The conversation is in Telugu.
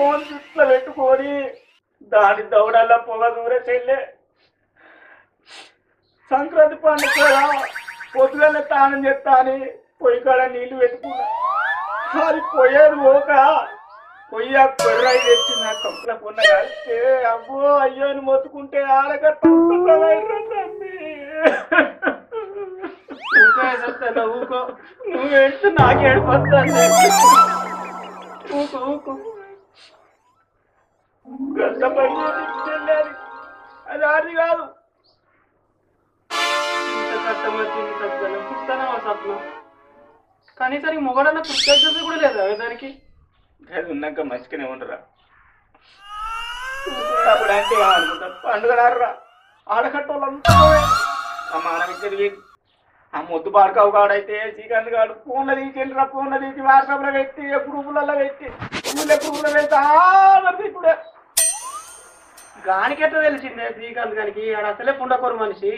ఫోన్ చుట్టూ పెట్టుకొని దాని దౌడల్లా పొగ దూరే చెల్లె. సంక్రాంతి పండుగ పొద్దుగల తానం చేస్తా అని పొయ్యి కాడ నీళ్లు పెట్టుకున్నా. అది పోయేది పోక పొయ్యి ఆ కొర్రాయి తెచ్చి నా కంపల పొన్న కలిస్తే అబ్బో అయ్యో అని మొత్తుకుంటే ఆడగట్టు ఊకో నువ్వు వెళ్తే నాకే ఏడిపోతాను. ఊకో ఊకో గంట పని వెళ్ళాలి. అది ఆడిది కాదు. ఇంత కష్టం వచ్చింది సజ్జనం పుస్తనమా సప్నం. కనీసరికి మొగడన్న కృతజ్ఞత కూడా లేదా దానికి? అది ఉన్నాక మంచిగానే ఉండరా. అప్పుడు అంటే అనుకుంటా పండుగ ఆడకట్టోళ్ళంతా ఆ మానవిద్యలు ఆ మొద్దు బాడుకావు కాడైతే శ్రీకాంత్ గారు ఫోన్లో తీసి ఫోన్లో తీసి వాట్సాప్లో పెట్టి గ్రూపులలో పెట్టి గ్రూపులో పెట్టి ఇప్పుడే గానికి ఎట్లా తెలిసిందే శ్రీకాంత్ గారికి ఆడ అసలే పుండకూరు మనిషి.